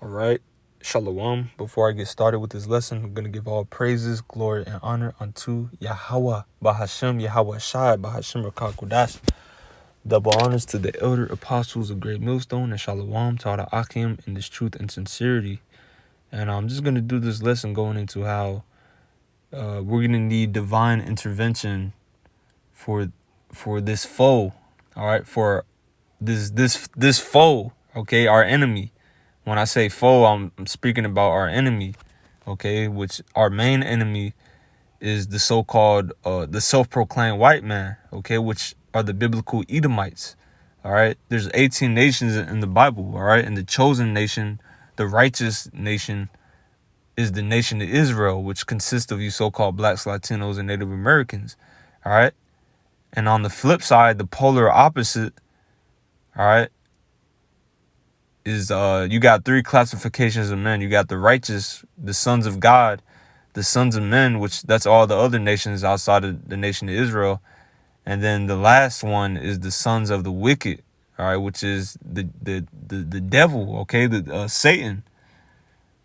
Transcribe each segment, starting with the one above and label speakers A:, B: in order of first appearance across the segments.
A: All right. Shalom. Before I get started with this lesson, I'm going to give all praises, glory, and honor unto Yahweh, Bahashem, Yahweh Shai, Bahashem Rakakudash. Double honors to the elder apostles of Great Millstone, and Shalom to all the Akim in this truth and sincerity. And I'm just going to do this lesson going into how we're going to need divine intervention for this foe. All right. For this foe. Okay. Our enemy. When I say foe, I'm speaking about our enemy, okay, which our main enemy is the so-called, the self-proclaimed white man, okay, which are the biblical Edomites, all right? There's 18 nations in the Bible, all right? And the chosen nation, the righteous nation, is the nation of Israel, which consists of you so-called blacks, Latinos, and Native Americans, all right? And on the flip side, the polar opposite, all right, is you got three classifications of men. You got the righteous, the sons of God, the sons of men, which that's all the other nations outside of the nation of Israel. And then the last one is the sons of the wicked, all right, which is the devil, okay, the Satan,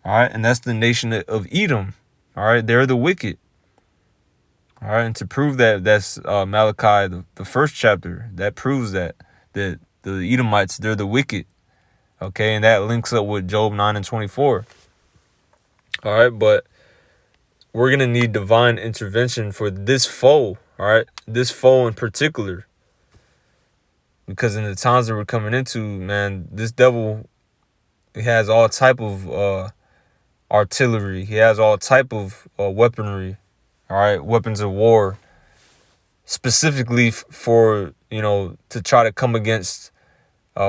A: all right, and that's the nation of Edom, all right. They're the wicked, all right. And to prove that, that's Malachi, the first chapter, that proves that the Edomites, they're the wicked. Okay, and that links up with Job 9 and 24. All right, but we're going to need divine intervention for this foe, all right? This foe in particular. Because in the times that we're coming into, man, this devil, he has all type of artillery. He has all type of weaponry, all right? Weapons of war. Specifically for, to try to come against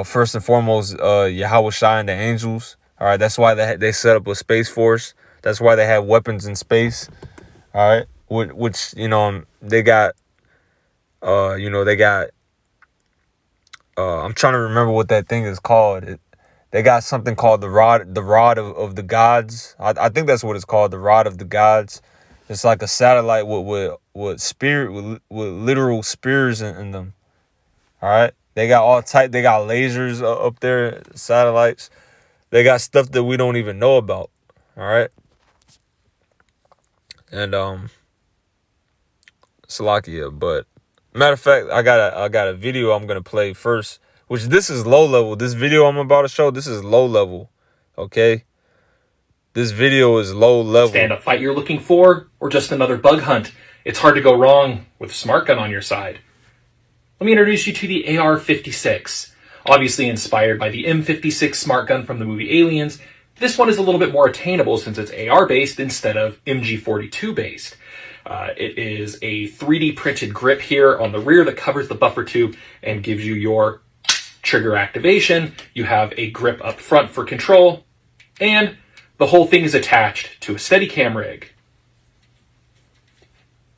A: first and foremost, Yahweh Shai and the angels. All right, that's why they set up a space force. That's why they have weapons in space. All right, which they got. They got. I'm trying to remember what that thing is called. They got something called the rod of the gods. I think that's what it's called, the rod of the gods. It's like a satellite with literal spears in them. All right. They got all type. They got lasers up there, satellites. They got stuff that we don't even know about. All right. And Salakia. But matter of fact, I got a video I'm gonna play first. Which this is low level. This video I'm about to show, this is low level. Okay. This video is low level.
B: Stand-up fight you're looking for, or just another bug hunt? It's hard to go wrong with a smart gun on your side. Let me introduce you to the AR-56. Obviously inspired by the M56 smart gun from the movie Aliens, this one is a little bit more attainable since it's AR-based instead of MG42-based. It is a 3D printed grip here on the rear that covers the buffer tube and gives you your trigger activation. You have a grip up front for control, and the whole thing is attached to a Steadicam rig.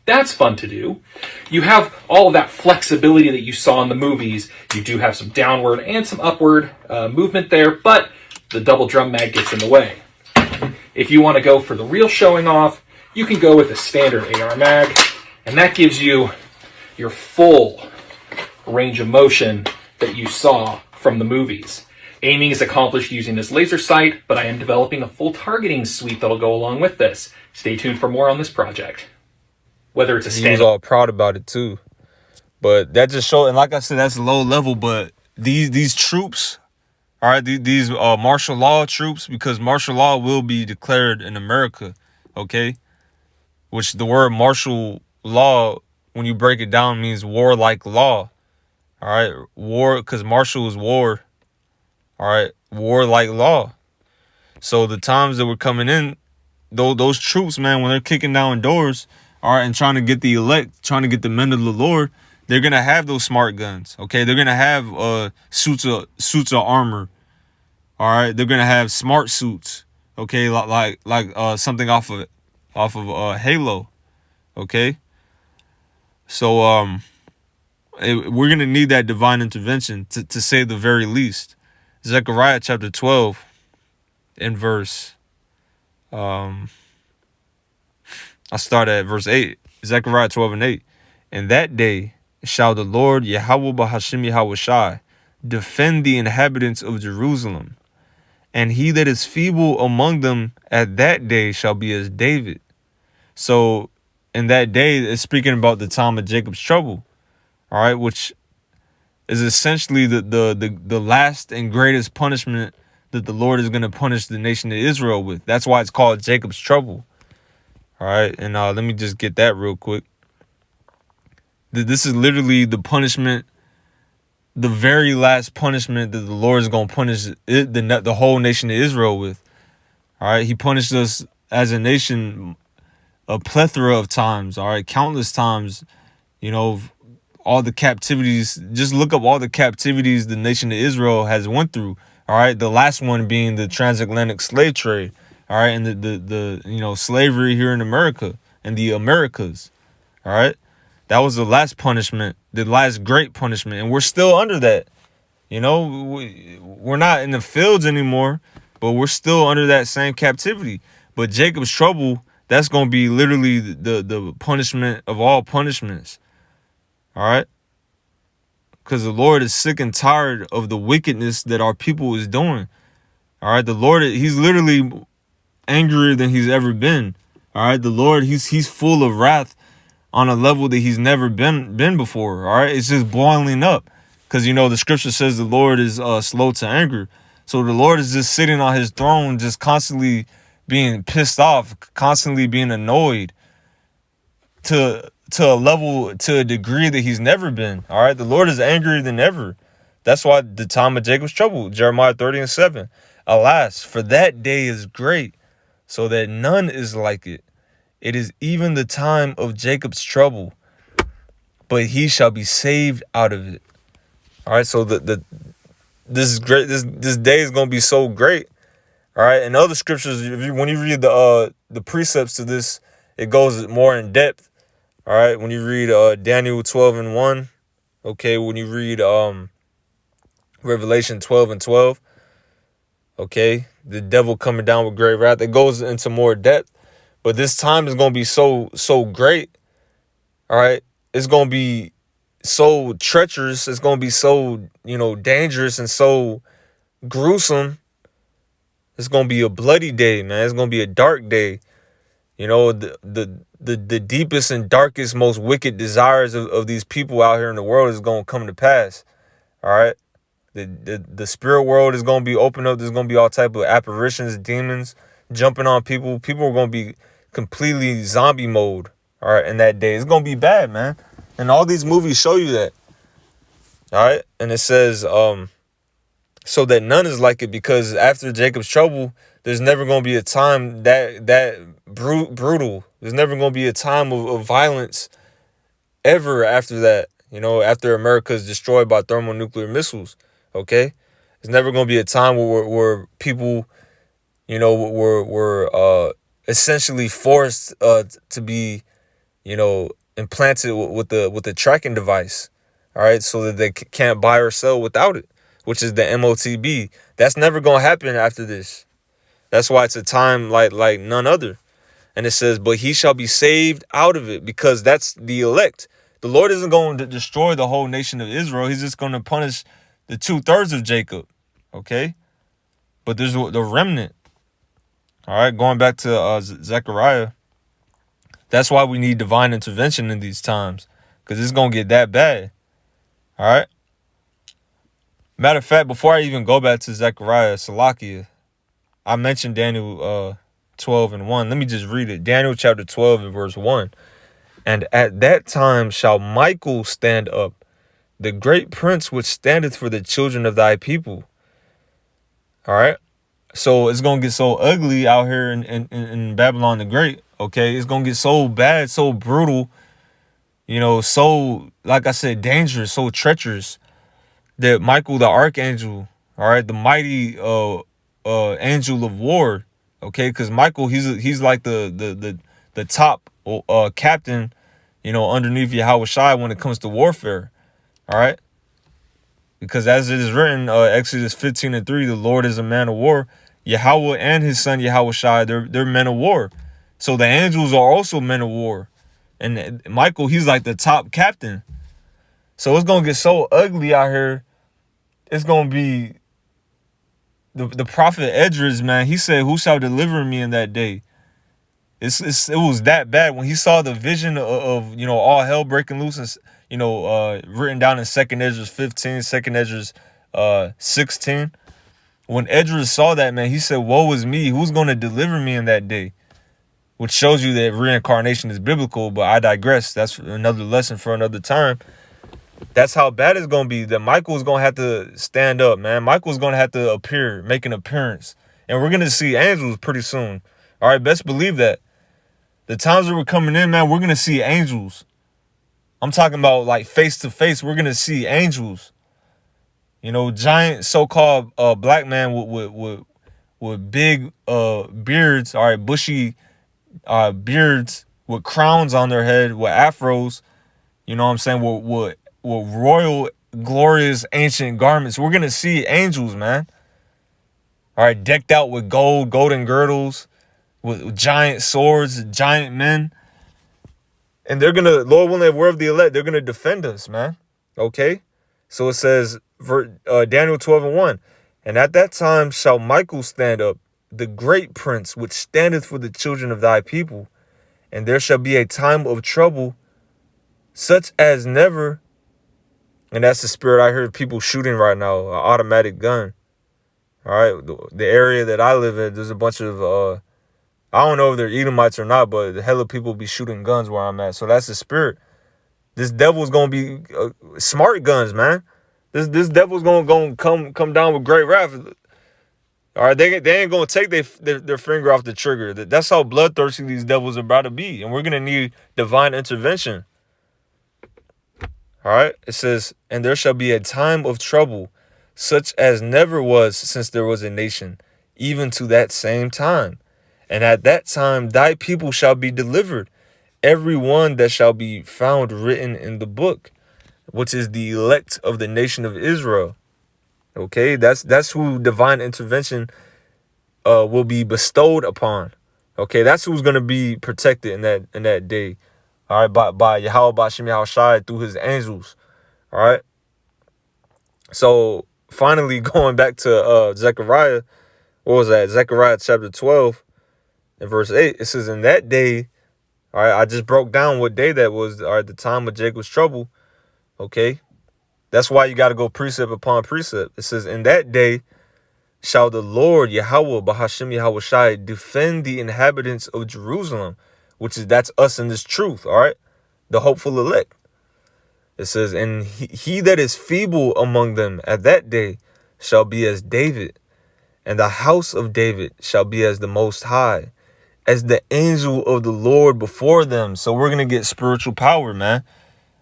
B: That's fun to do. You have all of that flexibility that you saw in the movies. You do have some downward and some upward movement there, but the double drum mag gets in the way. If you want to go for the real showing off, you can go with a standard AR mag, and that gives you your full range of motion that you saw from the movies. Aiming is accomplished using this laser sight, but I am developing a full targeting suite that'll go along with this. Stay tuned for more on this project. Whether it's a
A: he was all proud about it too, but that just showed. And like I said, that's low level. But these troops, all right, these martial law troops, because martial law will be declared in America, okay? Which the word martial law, when you break it down, means warlike law. All right, war, because martial is war. All right, warlike law. So the times that we're coming in, those troops, man, when they're kicking down doors, all right, and trying to get the elect, trying to get the men of the Lord, they're gonna have those smart guns. Okay, they're gonna have suits of armor. All right, they're gonna have smart suits. Okay, like something off of Halo. Okay, so we're gonna need that divine intervention to say the very least. Zechariah chapter 12, in verse I start at verse 8. Zechariah 12 and 8. In that day shall the Lord Yahweh Bahashem Yahweh Shai defend the inhabitants of Jerusalem And he that is feeble among them at that day shall be as David. So in that day, it's speaking about the time of Jacob's trouble, all right, which is essentially the last and greatest punishment that the Lord is going to punish the nation of Israel with. That's why it's called Jacob's trouble. All right, and let me just get that real quick. This is literally the punishment, the very last punishment that the Lord is going to punish the whole nation of Israel with. All right, he punished us as a nation a plethora of times, all right, countless times, you know, all the captivities. Just look up all the captivities the nation of Israel has went through. All right, the last one being the transatlantic slave trade. All right, and the slavery here in America and the Americas. All right, that was the last punishment, the last great punishment, and we're still under that. You know, we're not in the fields anymore, but we're still under that same captivity. But Jacob's trouble, that's going to be literally the punishment of all punishments. All right? Because the Lord is sick and tired of the wickedness that our people is doing. All right? The Lord, he's literally angrier than he's ever been. All right? The Lord, he's full of wrath on a level that he's never been before. All right? It's just boiling up. Because, you know, the scripture says the Lord is slow to anger. So the Lord is just sitting on his throne, just constantly being pissed off, constantly being annoyed to a level, to a degree that he's never been. All right. The Lord is angrier than ever. That's why the time of Jacob's trouble, Jeremiah 30:7. Alas, for that day is great, so that none is like it. It is even the time of Jacob's trouble, but he shall be saved out of it. All right. So this is great. This day is going to be so great. All right. In other scriptures, when you read the precepts to this, it goes more in depth. All right. When you read Daniel 12:1, okay. When you read Revelation 12:12, okay. The devil coming down with great wrath. It goes into more depth. But this time is going to be so great. All right. It's going to be so treacherous. It's going to be so, dangerous and so gruesome. It's going to be a bloody day, man. It's going to be a dark day. You know, the deepest and darkest, most wicked desires of these people out here in the world is going to come to pass. All right. The spirit world is going to be opened up. There's going to be all type of apparitions, demons jumping on people. People are going to be completely zombie mode. All right. In that day, it's going to be bad, man. And all these movies show you that. All right. And it says, so that none is like it, because after Jacob's trouble, there's never going to be a time that brutal. There's never going to be a time of violence ever after that. You know, after America is destroyed by thermonuclear missiles. Okay, there's never going to be a time where people, were essentially forced to be, implanted with the tracking device. All right, so that they can't buy or sell without it, which is the MOTB. That's never going to happen after this. That's why it's a time like none other. And it says, but he shall be saved out of it, because that's the elect. The Lord isn't going to destroy the whole nation of Israel. He's just going to punish the 2/3 of Jacob. Okay. But there's the remnant. All right. Going back to Zechariah. That's why we need divine intervention in these times, because it's going to get that bad. All right. Matter of fact, before I even go back to Zechariah, Salakia, I mentioned Daniel 12:1. Let me just read it. Daniel chapter 12 and verse 1. And at that time shall Michael stand up, the great prince which standeth for the children of thy people. All right. So it's going to get so ugly out here in Babylon the Great. Okay. It's going to get so bad, so brutal, so, like I said, dangerous, so treacherous, that Michael, the archangel, all right, the mighty angel of war, okay, because Michael, he's like the top captain, underneath Yahweh Shai when it comes to warfare, all right, because as it is written, Exodus 15:3, the Lord is a man of war. Yahweh and his son Yahweh Shai, they're men of war. So the angels are also men of war, and Michael, he's like the top captain. So it's gonna get so ugly out here. It's gonna be the prophet Esdras, man, he said, "Who shall deliver me in that day?" It was that bad when he saw the vision of all hell breaking loose, and written down in Second Esdras 15, Second Esdras 16. When Esdras saw that, man, he said, "Woe is me! Who's going to deliver me in that day?" Which shows you that reincarnation is biblical. But I digress. That's another lesson for another time. That's how bad it's going to be. That Michael's going to have to stand up, man. Michael's going to have to make an appearance. And we're going to see angels pretty soon. All right, best believe that. The times that we're coming in, man, we're going to see angels. I'm talking about like face to face. We're going to see angels. Giant so-called black man with big beards, all right, bushy beards with crowns on their head, with afros, you know what I'm saying, with royal, glorious, ancient garments. We're going to see angels, man. All right, decked out with gold, golden girdles, with giant swords, giant men. And they're going to, Lord willing, if we're of the elect, they're going to defend us, man. Okay? So it says, Daniel 12:1, and at that time shall Michael stand up, the great prince, which standeth for the children of thy people. And there shall be a time of trouble, such as never. And that's the spirit I heard people shooting right now, an automatic gun. All right, the area that I live in, there's a bunch of, I don't know if they're Edomites or not, but the hell of people be shooting guns where I'm at. So that's the spirit. This devil's going to be smart guns, man. This devil's going to come down with great wrath. All right, they ain't going to take their finger off the trigger. That's how bloodthirsty these devils are about to be. And we're going to need divine intervention. All right, it says, and there shall be a time of trouble, such as never was since there was a nation, even to that same time. And at that time thy people shall be delivered, every one that shall be found written in the book, which is the elect of the nation of Israel. Okay, that's who divine intervention will be bestowed upon. Okay, that's who's gonna be protected in that day. All right, by Yahweh Bashim Yahushai through his angels. All right. So finally, going back to Zechariah, what was that? Zechariah chapter 12 and verse 8. It says, in that day, all right, I just broke down what day that was. All right, the time of Jacob's trouble. Okay. That's why you got to go precept upon precept. It says, in that day shall the Lord Yahweh Bahashim Yahushai defend the inhabitants of Jerusalem, that's us in this truth. All right. The hopeful elect. It says, and he that is feeble among them at that day shall be as David, and the house of David shall be as the Most High, as the angel of the Lord before them. So we're going to get spiritual power, man.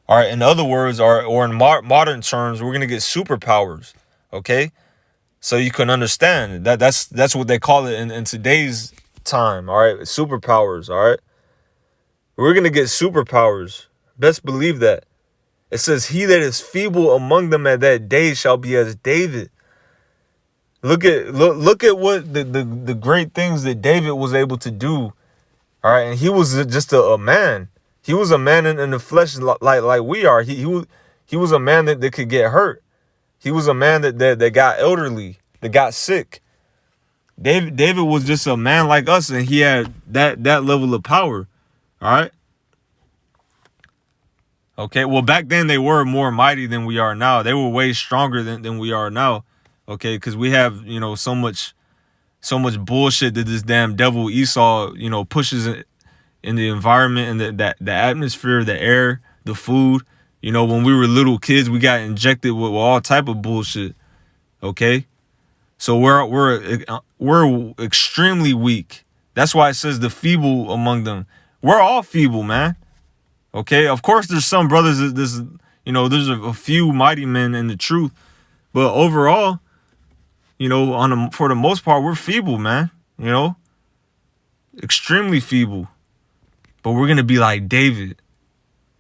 A: All right. In other words, or in modern terms, we're going to get superpowers. Okay. So you can understand that's what they call it in today's time. All right. Superpowers. All right. We're going to get superpowers. Best believe that. It says, he that is feeble among them at that day shall be as David. Look at what the great things that David was able to do. All right. And he was just a man. He was a man in the flesh like we are. He was a man that could get hurt. He was a man that got elderly, that got sick. David was just a man like us, and he had that level of power. All right. Okay. Well, back then they were more mighty than we are now. They were way stronger than we are now. Okay, because we have so much bullshit that this damn devil Esau pushes in the environment and the atmosphere, the air, the food. When we were little kids, we got injected with all type of bullshit. Okay, so we're extremely weak. That's why it says the feeble among them. We're all feeble, man. Okay, of course there's some brothers that there's a few mighty men in the truth, but overall, for the most part, we're feeble, man. Extremely feeble. But we're gonna be like David.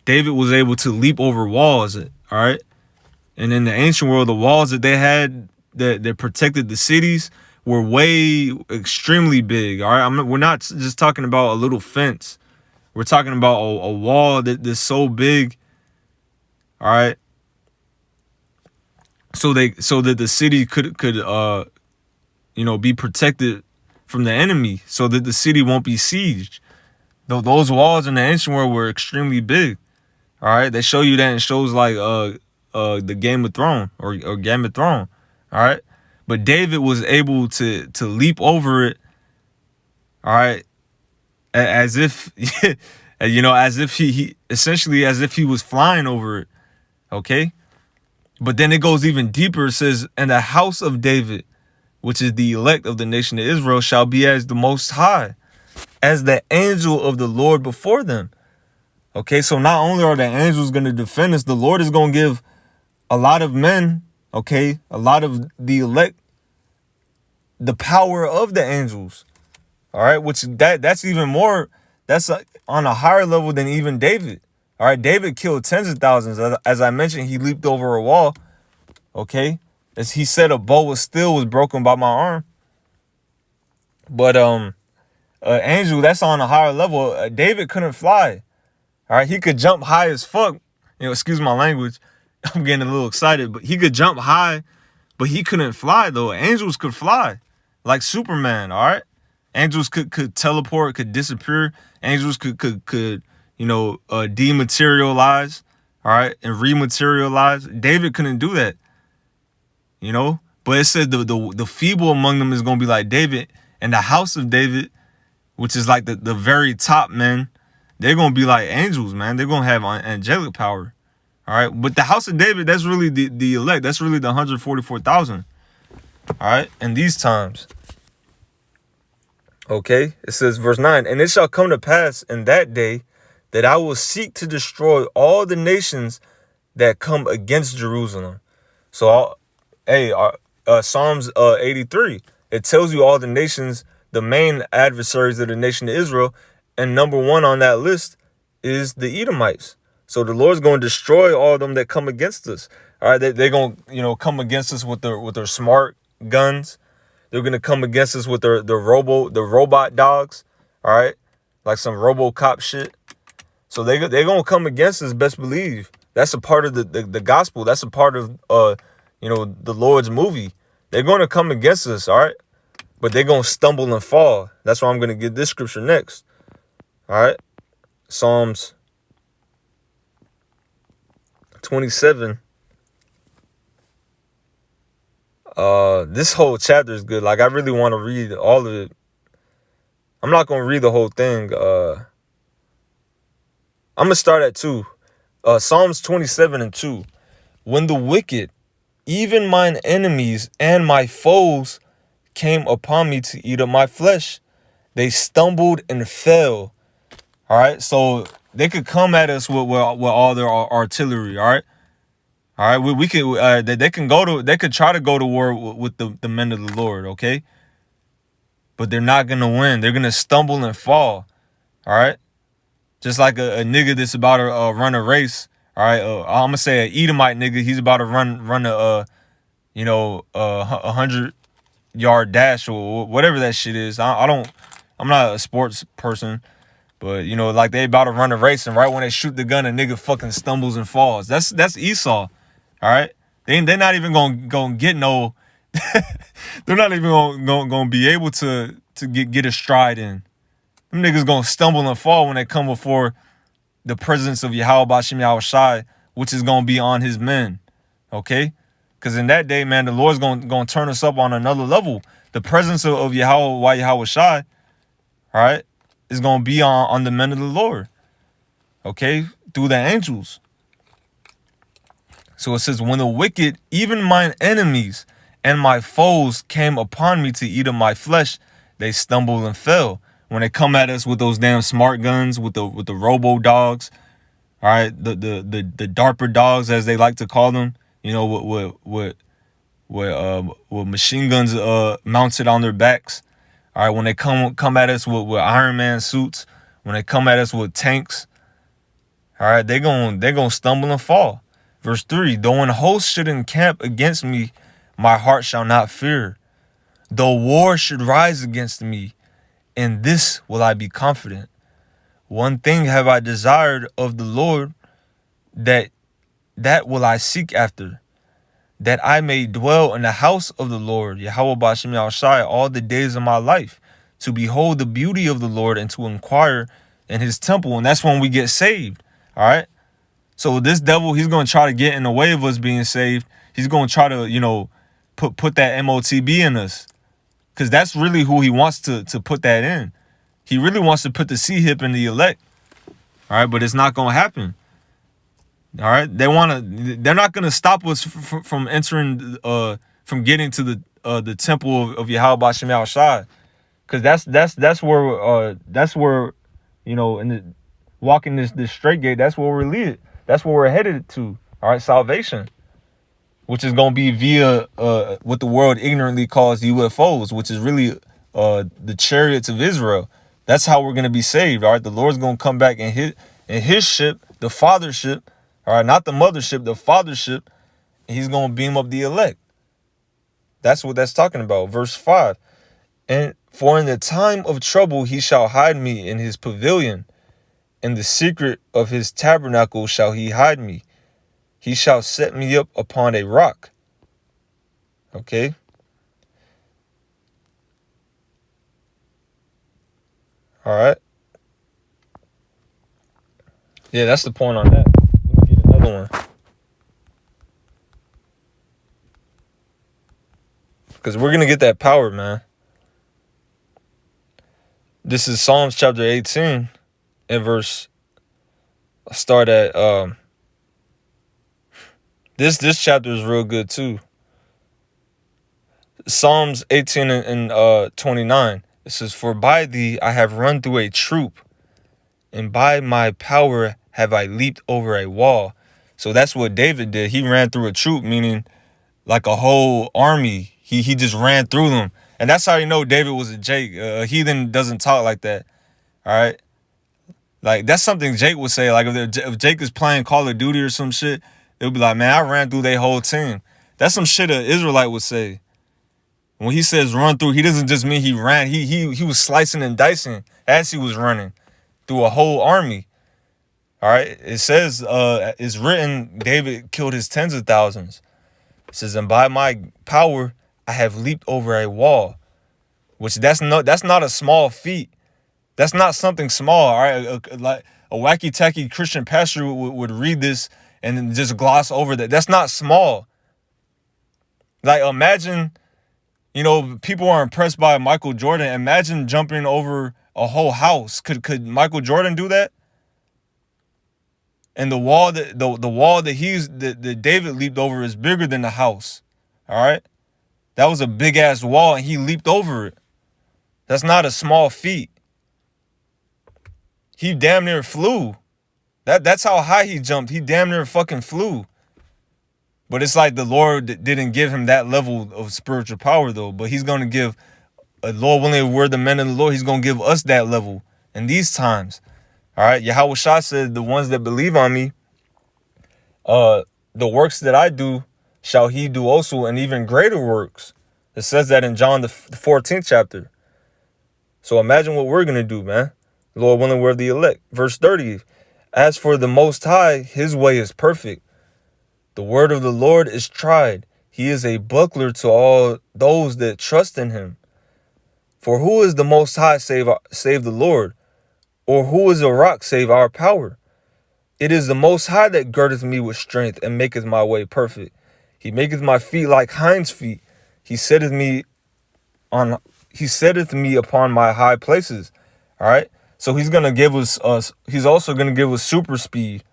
A: David was able to leap over walls. All right, and in the ancient world, the walls that they had that protected the cities were way extremely big. All right, we're not just talking about a little fence. We're talking about a wall that's so big. All right. So that the city could be protected from the enemy so that the city won't be sieged. Those walls in the ancient world were extremely big. All right, they show you that in shows like the Game of Thrones or Game of Thrones. All right, but David was able to leap over it. All right, as if as if he essentially as if he was flying over it. Okay, but then it goes even deeper. It says, "And the house of David, which is the elect of the nation of Israel, shall be as the Most High, as the angel of the Lord before them." Okay, so not only are the angels going to defend us, the Lord is going to give a lot of men, okay, a lot of the elect, the power of the angels. All right, which that's even more, that's on a higher level than even David. All right, David killed tens of thousands. As I mentioned, he leaped over a wall. Okay, as he said, a bow of steel was broken by my arm. But angel, that's on a higher level. David couldn't fly. All right, he could jump high as fuck. Excuse my language. I'm getting a little excited, but he could jump high, but he couldn't fly though. Angels could fly, like Superman. All right, angels could teleport, could disappear. Angels could dematerialize. All right, and rematerialize. David couldn't do that. But it said the feeble among them is gonna be like David, and the house of David, which is like the very top men. They're going to be like angels, man. They're going to have angelic power. All right. But the house of David, that's really the elect. That's really the 144,000. All right. In these times. Okay. It says, verse 9, "And it shall come to pass in that day that I will seek to destroy all the nations that come against Jerusalem." So, Psalms 83, it tells you all the nations, the main adversaries of the nation of Israel. And number one on that list is the Edomites. So the Lord's going to destroy all of them that come against us. All right, they're going to come against us with their smart guns. They're going to come against us with the robot dogs. All right, like some RoboCop shit. So they're going to come against us. Best believe that's a part of the gospel. That's a part of the Lord's movie. They're going to come against us. All right, but they're going to stumble and fall. That's why I'm going to get this scripture next. All right, Psalms 27. This whole chapter is good. Like, I really want to read all of it. I'm not going to read the whole thing. I'm going to start at 2. Psalms 27 and 2. "When the wicked, even mine enemies and my foes, came upon me to eat up my flesh, they stumbled and fell." All right, so they could come at us with all their artillery. All right, we could they could try to go to war with the men of the Lord. Okay, but they're not gonna win. They're gonna stumble and fall. All right, just like a nigga that's about to run a race. All right, I'm gonna say an Edomite nigga. He's about to run a 100-yard dash or whatever that shit is. I'm not a sports person. But, like they about to run a race, and right when they shoot the gun, a nigga fucking stumbles and falls. That's Esau. All right? They're not even gonna get no... They're not even gonna be able to get a stride in. Them niggas gonna stumble and fall when they come before the presence of Yahweh Bashim Yahweh Shai, which is gonna be on his men. Okay? Because in that day, man, the Lord's gonna turn us up on another level. The presence of Yahweh Shai, all right, is going to be on the men of the Lord, okay, through the angels. So it says, "When the wicked, even mine enemies and my foes, came upon me to eat of my flesh, they stumbled and fell." When they come at us with those damn smart guns, with the robo dogs, all right, the DARPA dogs, as they like to call them, with machine guns mounted on their backs. All right, when they come at us with Iron Man suits, when they come at us with tanks, all right, they're gonna stumble and fall. Verse 3, "Though an host should encamp against me, my heart shall not fear. Though war should rise against me, in this will I be confident. One thing have I desired of the Lord, that will I seek after, that I may dwell in the house of the Lord, Yahweh Ba'ashem Yahushai, all the days of my life, to behold the beauty of the Lord and to inquire in his temple. And that's when we get saved. All right. So this devil, he's going to try to get in the way of us being saved. He's going to try to, put that MOTB in us, because that's really who he wants to put that in. He really wants to put the C-hip in the elect. All right. But it's not going to happen. All right. They're not going to stop us from entering, from getting to the temple of Yahweh Ba'ashem Yahushai. Because that's where, in the walking this straight gate, that's where we're leaded. That's where we're headed to. All right, salvation, which is going to be via what the world ignorantly calls UFOs, which is really the chariots of Israel. That's how we're going to be saved. All right, the Lord's going to come back in his ship, the fathership. All right, not the mothership, the fathership. And he's going to beam up the elect. That's what that's talking about. Verse 5. And for in the time of trouble he shall hide me in his pavilion. In the secret of his tabernacle shall he hide me. He shall set me up upon a rock. Okay. All right. Yeah, that's the point on that. Let me get another one. Because we're going to get that power, man. This is Psalms chapter 18 and verse. I'll start at this chapter is real good too. Psalms 18 and 29. It says, "For by thee I have run through a troop, and by my power have I leaped over a wall." So that's what David did. He ran through a troop, meaning like a whole army. He just ran through them. And that's how you know David was a Jake. A heathen doesn't talk like that. All right. Like, that's something Jake would say. Like, if Jake is playing Call of Duty or some shit, it would be like, man, I ran through their whole team. That's some shit an Israelite would say. When he says run through, he doesn't just mean he ran. He was slicing and dicing as he was running through a whole army. All right. It says, it's written, David killed his tens of thousands. It says, and by my power, I have leaped over a wall, which that's not a small feat. That's not something small. All right. Like a wacky tacky Christian pastor would read this and then just gloss over that. That's not small. Like, imagine, people are impressed by Michael Jordan. Imagine jumping over a whole house. Could Michael Jordan do that? And the wall that David leaped over is bigger than the house. All right. That was a big ass wall and he leaped over it. That's not a small feat. He damn near flew. That's how high he jumped. He damn near fucking flew. But it's like the Lord didn't give him that level of spiritual power though. But he's going to give, Lord willing, we're the men of the Lord. He's going to give us that level in these times. All right. Yahweh Shah said, the ones that believe on me, the works that I do, shall he do also, and even greater works. It says that in John the 14th chapter. So imagine what we're going to do, man. Lord willing, we're the elect. Verse 30. As for the Most High, his way is perfect. The word of the Lord is tried. He is a buckler to all those that trust in him. For who is the Most High save the Lord? Or who is a rock save our power? It is the Most High that girdeth me with strength and maketh my way perfect. He maketh my feet like hinds feet. He setteth me upon my high places. All right. So he's going to give us, he's also going to give us super speed.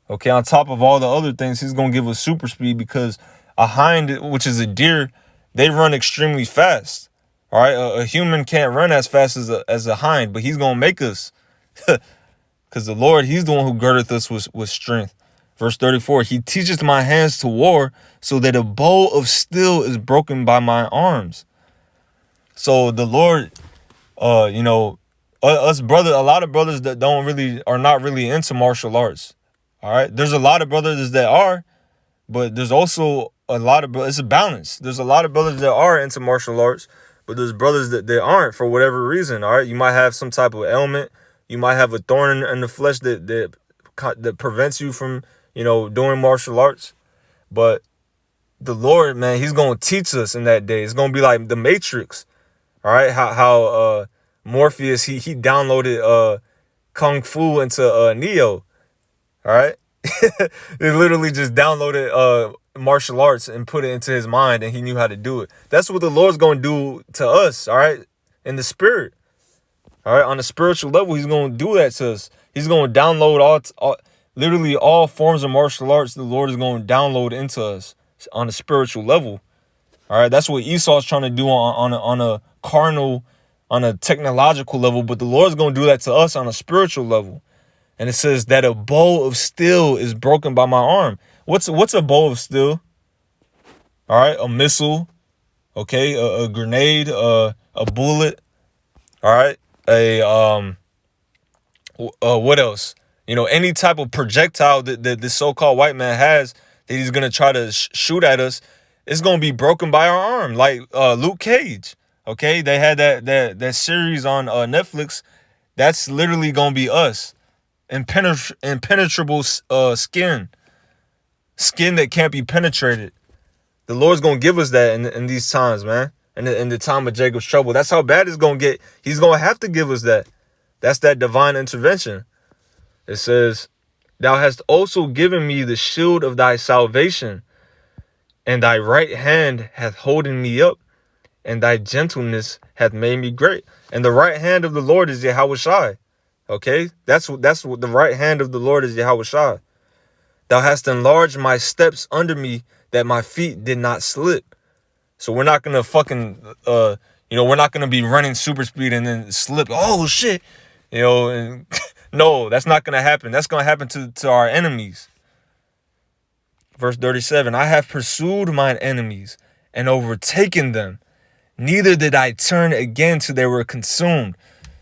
A: Okay. On top of all the other things, he's going to give us super speed because a hind, which is a deer, they run extremely fast. All right. A human can't run as fast as a hind, but he's going to make us because the Lord, he's the one who girdeth us with strength. Verse 34, he teacheth my hands to war so that a bow of steel is broken by my arms. So the Lord, us brothers, a lot of brothers that are not really into martial arts. All right. There's a lot of brothers that are, but there's also a lot of, it's a balance. There's a lot of brothers that are into martial arts, but there's brothers that aren't for whatever reason. All right. You might have some type of ailment. You might have a thorn in the flesh that prevents you from, doing martial arts. But the Lord, man, he's going to teach us in that day. It's going to be like the Matrix. All right. How Morpheus, he downloaded Kung Fu into Neo. All right. They literally just downloaded martial arts and put it into his mind, and he knew how to do it. That's what the Lord's going to do to us, all right, in the spirit. All right, on a spiritual level, he's going to do that to us. He's going to download literally all forms of martial arts. The Lord is going to download into us on a spiritual level. All right, that's what Esau's trying to do on a carnal, on a technological level, but the Lord's going to do that to us on a spiritual level. And it says that a bow of steel is broken by my arm. What's a bow of steel? All right, a missile, okay, a grenade, a bullet. All right, what else? You know, any type of projectile that this so-called white man has that he's gonna try to shoot at us, it's gonna be broken by our arm, like Luke Cage. Okay, they had that series on Netflix. That's literally gonna be us. Impenetrable skin that can't be penetrated. The Lord's gonna give us that in these times, man. In the time of Jacob's trouble. That's how bad it's gonna get. He's gonna have to give us that. That's that divine intervention. It says, thou hast also given me the shield of thy salvation, and thy right hand hath holden me up, and thy gentleness hath made me great. And the right hand of the Lord is Yahawashi. Okay, that's what the right hand of the Lord is, Yahawashi. Thou hast enlarged my steps under me, that my feet did not slip. So we're not gonna fucking we're not gonna be running super speed and then slip. Oh shit, and no, that's not gonna happen. That's gonna happen to our enemies. Verse 37: I have pursued mine enemies and overtaken them. Neither did I turn again till they were consumed.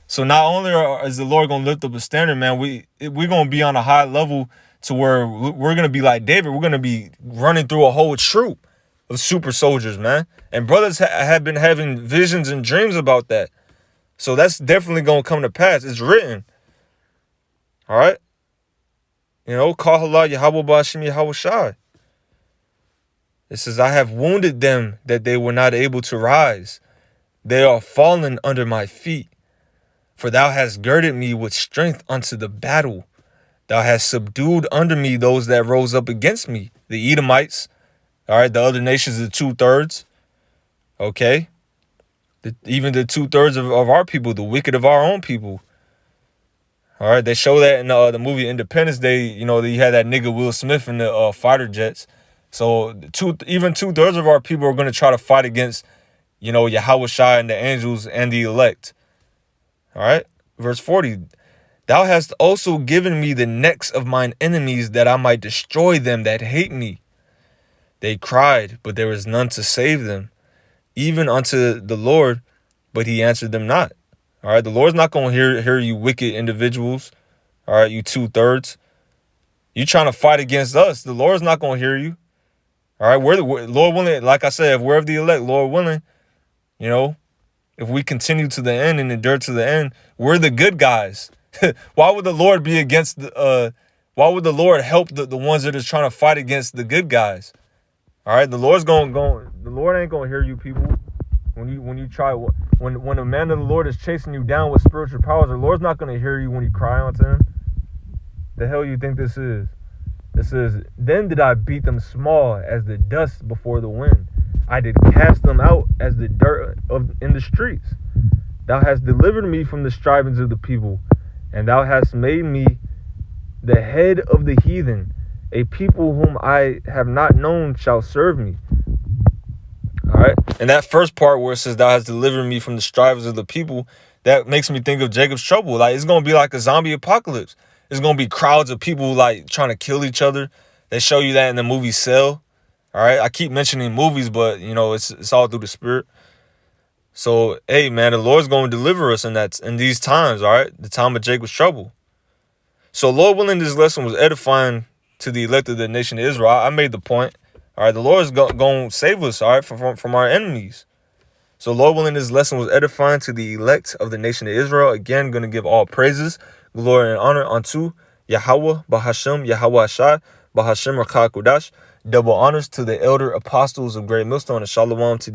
A: So not only is the Lord going to lift up a standard, man, we're going to be on a high level to where we're going to be like David. We're going to be running through a whole troop of super soldiers, man. And brothers have been having visions and dreams about that. So that's definitely going to come to pass. It's written. All right. Kahala Yahweh Ba'ashim Yahawashi. It says, I have wounded them that they were not able to rise. They are fallen under my feet. For thou hast girded me with strength unto the battle. Thou hast subdued under me those that rose up against me. The Edomites. All right, the other nations, the 2/3. Okay. Even the 2/3 of our people, the wicked of our own people. All right, they show that in the movie Independence Day. You had that nigga Will Smith in the fighter jets. So even 2/3 of our people are going to try to fight against, Yahawashi and the angels and the elect. All right, verse 40. Thou hast also given me the necks of mine enemies, that I might destroy them that hate me. They cried, but there was none to save them, even unto the Lord, but he answered them not. All right, the Lord's not going to hear you wicked individuals. All right, you 2/3. You trying to fight against us. The Lord's not going to hear you. All right, we're Lord willing, like I said, if we're of the elect, Lord willing, if we continue to the end and endure to the end, we're the good guys. Why would the Lord be against why would the Lord help the ones that are trying to fight against the good guys? All right, the Lord's the Lord ain't gonna hear you people when you try. When a man of the Lord is chasing you down with spiritual powers, the Lord's not gonna hear you when you cry unto him. The hell you think this is? It says, then did I beat them small as the dust before the wind. I did cast them out as the dirt in the streets. Thou hast delivered me from the strivings of the people, and thou hast made me the head of the heathen. A people whom I have not known shall serve me. All right. And that first part where it says, thou hast delivered me from the strivings of the people, that makes me think of Jacob's trouble. Like, it's going to be like a zombie apocalypse. It's going to be crowds of people like trying to kill each other. They show you that in the movie Cell. All right. I keep mentioning movies, but it's all through the spirit. So, hey, man, the Lord's going to deliver us in these times. All right. The time of Jacob's trouble. So, Lord willing, this lesson was edifying to the elect of the nation of Israel. I made the point. All right. The Lord is going to save us. All right. From our enemies. So, Lord willing, this lesson was edifying to the elect of the nation of Israel. Again, going to give all praises, glory, and honor unto Yahweh, Bahashim, Yahawashi, Bahashim, Rakah Kudash, Double honors to the elder apostles of Great Millstone and Shalom to